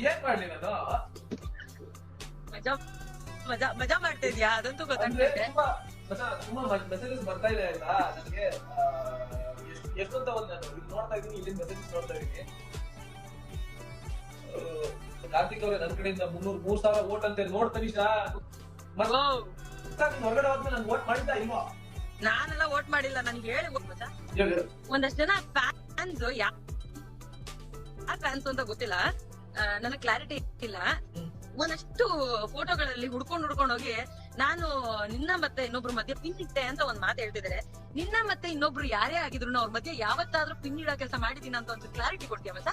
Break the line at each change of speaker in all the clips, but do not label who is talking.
ಏನ್ ಮಾಡ್ಲಿ ನಾನು
ಮಜಾ ಮಜಾ ಮಜಾ ಮಾಡ್ತಾ ಇದ್ಯಾ ಅದಂತೂ
ಅಂದ್ರೆ
ಗೊತ್ತಾಗ್ತದೆ.
ತುಂಬಾ ಮೆಸೇಜಸ್ ಬರ್ತಾ ಇದೆ ಆಯ್ತಾ ನನಗೆ. ಎಷ್ಟೊಂತ ಒಂದ್ ನಾನು ಇಲ್ಲಿ ನೋಡ್ತಾ ಇದೀನಿ, ಇಲ್ಲಿ ಮೆಸೇಜಸ್ ನೋಡ್ತಾ ಇದೀನಿ. ಕಾರ್ತಿಕ್ ಅವ್ರೆ ನನ್ ಕಡೆಯಿಂದ 3,000 ವೋಟ್ ಅಂತ ನೋಡ್ ತನಿಷ. ಹೊರಗಡೆ ಹೋದ್ಮೇಲೆ ನನ್ ವೋಟ್ ಮಾಡಿದ್ದ ಇಲ್ವಾ?
ನಾನೆಲ್ಲ ವೋಟ್ ಮಾಡಿಲ್ಲ, ನನ್ಗೆ ಹೇಳಿ ಮಜಾ. ಒಂದಷ್ಟು ಜನ ಫ್ಯಾನ್ಸ್ ಫ್ಯಾನ್ಸ್ ಅಂತ ಗೊತ್ತಿಲ್ಲ, ನನಗೆ ಕ್ಲಾರಿಟಿ ಇಲ್ಲ. ಒಂದಷ್ಟು ಫೋಟೋಗಳಲ್ಲಿ ಹುಡ್ಕೊಂಡ್ ಹೋಗಿ ನಾನು ನಿನ್ನ ಮತ್ತೆ ಇನ್ನೊಬ್ರು ಮಧ್ಯೆ ಪಿನ್ ಇಟ್ಟೆ ಅಂತ ಒಂದ್ ಮಾತು ಹೇಳ್ತಿದ್ದಾರೆ. ನಿನ್ನ ಮತ್ತೆ ಇನ್ನೊಬ್ರು ಯಾರೇ ಆಗಿದ್ರು ಅವ್ರ ಮಧ್ಯೆ ಯಾವತ್ತಾದ್ರೂ ಪಿನ್ ಇಡೋ ಕೆಲಸ ಮಾಡಿದೀನಿ ಅಂತ ಒಂದು ಕ್ಲಾರಿಟಿ ಕೊಡ್ತೀಯ ಮತ್ತ?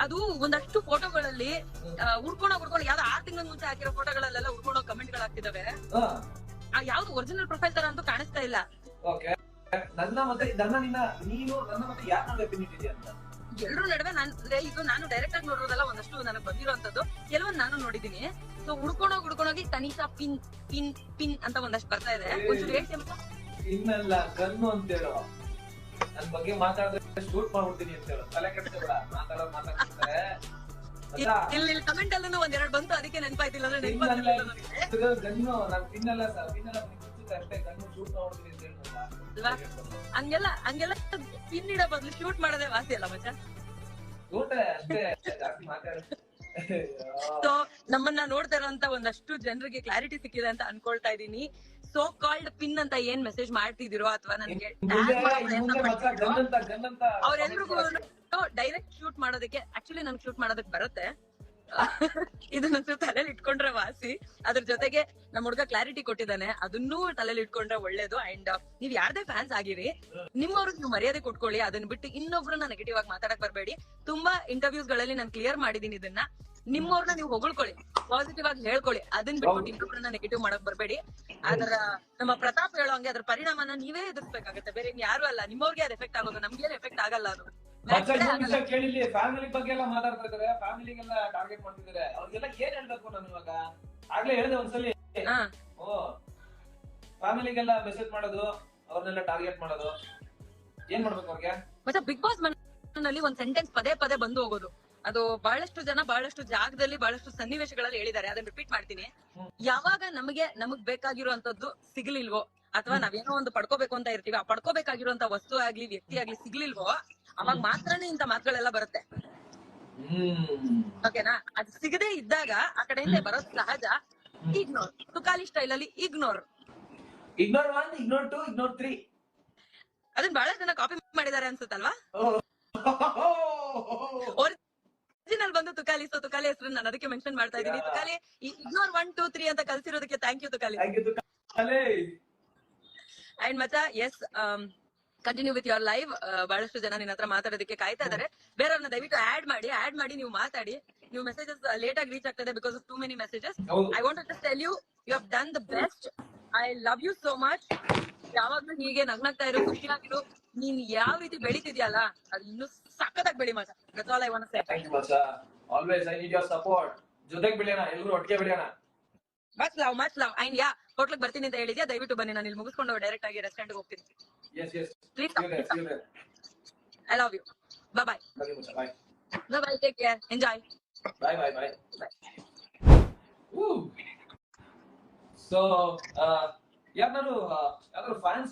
ಅದು ಒಂದಷ್ಟು ಫೋಟೋಗಳಲ್ಲಿ ಹುಡ್ಕೊಂಡು ಯಾವ್ದು 6 ತಿಂಗಳ ಮುಂಚೆ ಹಾಕಿರೋ ಫೋಟೋಗಳಲ್ಲೆಲ್ಲ ಹುಡ್ಕೊಂಡೋಗಿ ಕಮೆಂಟ್ ಗಳು ಆಗ್ತಿದಾವೆ. ಯಾವ್ದು ಒರಿಜಿನಲ್ ಪ್ರೊಫೈಲ್ ತರ ಅಂತೂ ಕಾಣಿಸ್ತಾ ಇಲ್ಲ.
ನನ್ನ ಮತ್ತೆ ನೀನು ನನ್ನ ಮತ್ತೆ ಯಾರ ನಡುವೆ ಪಿನ್ ಇಟ್ಟಿದ್ಯಾ ಅಂತ
ಎಲ್ರು ನಡುವೆ ಇದು ನಾನು ಡೈರೆಕ್ಟ್ ಆಗಿ ನೋಡಿರೋದಲ್ಲ, ಒಂದಷ್ಟು ನನಗೆ ಬಂದಿರೋಂಥದ್ದು ಕೆಲವೊಂದು ನಾನು ನೋಡಿದೀನಿ. ಸೊ ಹುಡ್ಕೊಂಡೋಗಿ ತನಿಷಾ ಪಿನ್ ಪಿನ್ ಪಿನ್ ಅಂತ ಒಂದಷ್ಟು ಬರ್ತಾ ಇದೆ. ಒಂಚೂರು ಹೇಳ್ತೀನಿ.
ಇನ್ನಲ್ಲ ಕಣ್ಣು ಅಂತ ಹೇಳೋ, ನನ್ ಬಗ್ಗೆ ಮಾತಾಡಿದ್ರೆ ಶೂಟ್ ಮಾಡ್ಬಿಡ್ತೀನಿ ಅಂತ ಹೇಳೋ. ತಲೆ ಕೆಡ್ಸ್ಕೊಬೇಡ, ಮಾತಾಡ್ತಾರೆ
ಇಲ್ಲಿ ಕಮೆಂಟ್ ಅಲ್ಲೂ ಒಂದೆರಡು ಬಂತು, ಅದಕ್ಕೆ ನೆನಪಾಯ್ತಿಲ್ಲ ಅಂದ್ರೆ
ಗನ್ನು ನಾನ್ ಪಿನ್ನಲ್ಲ ಸರ್, ಪಿನ್ನಲ್ಲ ಅಷ್ಟೇ, ಗನ್ನು ಶೂಟ್ ಮಾಡ್ಬಿಡ್ತೀನಿ ಅಂತ ಹೇಳ್ಬೋದಾ?
ಹಂಗೆಲ್ಲ ಪಿನ್ ಇಡೋ ಬದಲು ಶೂಟ್ ಮಾಡೋದೇ ವಾಸಿ ಅಲ್ಲ ಮಚ್ಚ. ಸೊ ನಮ್ಮನ್ನ ನೋಡ್ತಾ ಇರೋಂತ ಒಂದಷ್ಟು ಜನರಿಗೆ ಕ್ಲಾರಿಟಿ ಸಿಕ್ಕಿದೆ ಅಂತ ಅನ್ಕೊಳ್ತಾ ಇದೀನಿ. ಸೋ ಕಾಲ್ಡ್ ಪಿನ್ ಅಂತ ಏನ್ ಮೆಸೇಜ್ ಮಾಡ್ತಿದಿರೋ ಅಥವಾ ನನಗೆ ಅವ್ರೆಲ್ರಿಗೂ ಡೈರೆಕ್ಟ್ ಶೂಟ್ ಮಾಡೋದಕ್ಕೆ, ಆಕ್ಚುಲಿ ನನ್ಗೆ ಶೂಟ್ ಮಾಡೋದಕ್ಕೆ ಬರುತ್ತೆ. ಇದನ್ನ ತಲೆಯಲ್ಲಿ ಇಟ್ಕೊಂಡ್ರೆ ವಾಸಿ. ಅದ್ರ ಜೊತೆಗೆ ನಮ್ಮ ಹುಡುಗ ಕ್ಲಾರಿಟಿ ಕೊಟ್ಟಿದ್ದಾನೆ, ಅದನ್ನೂ ತಲೆಯಲ್ಲಿ ಇಟ್ಕೊಂಡ್ರೆ ಒಳ್ಳೇದು. ಅಂಡ್ ನೀವ್ ಯಾರ್ದೇ ಫ್ಯಾನ್ಸ್ ಆಗಿರಿ, ನಿಮ್ಮವ್ರಿಗೆ ನೀವು ಮರ್ಯಾದೆ ಕೊಟ್ಕೊಳ್ಳಿ. ಅದನ್ನ ಬಿಟ್ಟು ಇನ್ನೊಬ್ರನ್ನ ನೆಗೆಟಿವ್ ಆಗಿ ಮಾತಾಡಕ್ ಬರ್ಬೇಡಿ. ತುಂಬಾ ಇಂಟರ್ವ್ಯೂಸ್ ಗಳಲ್ಲಿ ನಾನು ಕ್ಲಿಯರ್ ಮಾಡಿದೀನಿ ಇದನ್ನ. ನಿಮ್ಮವ್ರನ್ನ ನೀವು ಹೊಗಳ್ಕೊಳ್ಳಿ, ಪಾಸಿಟಿವ್ ಆಗಿ ಹೇಳ್ಕೊಳ್ಳಿ. ಅದನ್ನ ಬಿಟ್ಟು ಇನ್ನೊಬ್ರನ್ನ ನೆಗೆಟಿವ್ ಮಾಡಕ್ ಬರ್ಬೇಡಿ. ಅದರ ನಮ್ಮ ಪ್ರತಾಪ್ ಹೇಳೋ ಹಂಗೆ ಅದ್ರ ಪರಿಣಾಮನ ನೀವೇ ಎದುರಿಸಬೇಕಾಗುತ್ತೆ, ಬೇರೆ ಯಾರು ಅಲ್ಲ. ನಿಮ್ಮವ್ರಿಗೆ ಅದು ಎಫೆಕ್ಟ್ ಆಗೋದು, ನಮ್ಗೇನು ಎಫೆಕ್ಟ್ ಆಗಲ್ಲ. ಅದು
ಕೇಳಿಲ್ಲಿ ಫ್ಯಾಮಿಲಿ ಬಗ್ಗೆ ಎಲ್ಲ ಮಾತಾಡ್ತಾ ಇದಾರೆ, ಫ್ಯಾಮಿಲಿಗೆಲ್ಲ ಟಾರ್ಗೆಟ್ ಮಾಡ್ತಿದ್ದಾರೆ. ಅವ್ರಿಗೆಲ್ಲ ಏನ್ ಹೇಳ್ಬೇಕು ನಾನು ಇವಾಗ? ಆಗ್ಲೇ ಹೇಳಿದೆ ಒಂದ್ಸಲಿ, ಫ್ಯಾಮಿಲಿಗೆಲ್ಲ ಮೆಸೇಜ್ ಮಾಡೋದು, ಅವ್ರನ್ನೆಲ್ಲ ಟಾರ್ಗೆಟ್ ಮಾಡೋದು, ಏನ್ ಮಾಡ್ಬೇಕು ಅವ್ರಿಗೆ?
ಮತ್ತೆ ಬಿಗ್ ಬಾಸ್ ಮನೆಯಲ್ಲಿ ಒಂದ್ ಸೆಂಟೆನ್ಸ್ ಪದೇ ಪದೇ ಬಂದು ಹೋಗೋದು, ಅದು ಬಹಳಷ್ಟು ಜನ ಬಹಳಷ್ಟು ಜಾಗದಲ್ಲಿ ಬಹಳಷ್ಟು ಸನ್ನಿವೇಶಗಳಲ್ಲಿ ಹೇಳಿದ್ದಾರೆ. ಅದನ್ನ ರಿಪೀಟ್ ಮಾಡ್ತೀನಿ. ಯಾವಾಗ ನಮಗ್ ಬೇಕಾಗಿರುವಂತದ್ದು ಸಿಗ್ಲಿಲ್ವೋ, ಅಥವಾ ನಾವೇನೋ ಒಂದು ಪಡ್ಕೋಬೇಕು ಅಂತ ಇರ್ತೀವಿ, ಆ ಪಡ್ಕೋಬೇಕಾಗಿರುವಂತ ವಸ್ತು ಆಗ್ಲಿ ವ್ಯಕ್ತಿ ಆಗ್ಲಿ ಸಿಗ್ಲಿಲ್ವೋ, ಅವಾಗ ಮಾತ್ರನೇ ಇಂತ ಮಾತುಗಳೆಲ್ಲ ಬರುತ್ತೆ. ಓಕೆನಾ? ಅದು ಸಿಗದೆ ಇದ್ದಾಗ ಆ ಕಡೆಯಿಂದ ಬರೋದು ಸಹಜ. ಇಗ್ನೋರ್, ತುಕಾಲಿ ಸ್ಟೈಲ್ ಅಲ್ಲಿ ಇಗ್ನೋರ್
1, ಇಗ್ನೋರ್ 2, ಇಗ್ನೋರ್ 3
ಅದನ್ನ ಬಹಳ ಜನ ಕಾಪಿ ಮಾಡಿದ್ದಾರೆ ಅನ್ಸುತ್ತಲ್ವಾ? ಒರಿಜಿನಲ್ ಬಂದು ತುಕಾಲಿ. ಸೊ ತುಕಾಲಿ ಹೆಸರು ನಾನು ಅದಕ್ಕೆ ಮೆನ್ಷನ್ ಮಾಡ್ತಾ ಇದ್ದೀನಿ. ತುಕಾಲಿ ಇಗ್ನೋರ್ 1, 2, 3 ಅಂತ ಕಲ್ಸಿರೋದಕ್ಕೆ ಥ್ಯಾಂಕ್ ಯು ತುಕಾಲಿ. ಅಂಡ್ ಮಚ್ಚಾ, yes, continue with your live. ಬಹಳಷ್ಟು ಜನ ನಿನ್ನ ಹತ್ರ ಮಾತಾಡೋದಕ್ಕೆ ಕಾಯ್ತಾ ಇದಾರೆ. ಬೇರೆಯವ್ರನ್ನ ದಯವಿಟ್ಟು ಆಡ್ ಮಾಡಿ ನೀವು ಮಾತಾಡಿ. ನೀವು ಮೆಸೇಜಸ್ ಲೇಟ್ ಆಗಿ ರೀಚ್ ಆಗ್ತದೆ because of too many messages. I want to tell you, you have done the best. I love you so much. ಯಾವಾಗ್ಲೂ ಹೀಗೆ ನಗ್ನಾಗ್ತಾ ಇರು, ಖುಷಿಯಾಗಿರು. ನೀನ್ ಯಾವ ರೀತಿ ಬೆಳಿತಿದ್ಯಲ್ಲ, ಅದು ಇನ್ನೂ ಸಕ್ಕತ್ತಾಗಿ ಬೆಳಿ ಮಚ್ಚ. That's all I want to say.
Thank you ಮಚ್ಚ. Always I need your support. ಜೊತೆಗೆ ಬೆಳೆಯೋಣ, ಎಲ್ಲರೂ ಒಟ್ಟಿಗೆ ಬೆಳೆಯೋಣ.
Much love. ಅಂಡ್ ಯಾ, ಹೋಟ್ಲಿಗೆ ಬರ್ತೀನಿ ಅಂತ ಹೇಳಿದ್ಯಾ, ದಯವಿಟ್ಟು ಬನ್ನಿ. ನಾನು ಇಲ್ಲಿ ಮುಗಿಸ್ಕೊಂಡು ಡೈರೆಕ್ಟ್ ಆಗಿ ರೆಸ್ಟೋರೆಂಟ್ ಹೋಗ್ತೀನಿ. Please come. I love you. Bye. Bye. Take care. Enjoy.
Bye. Woo. So, ಯಾರು ಫ್ಯಾನ್ಸ್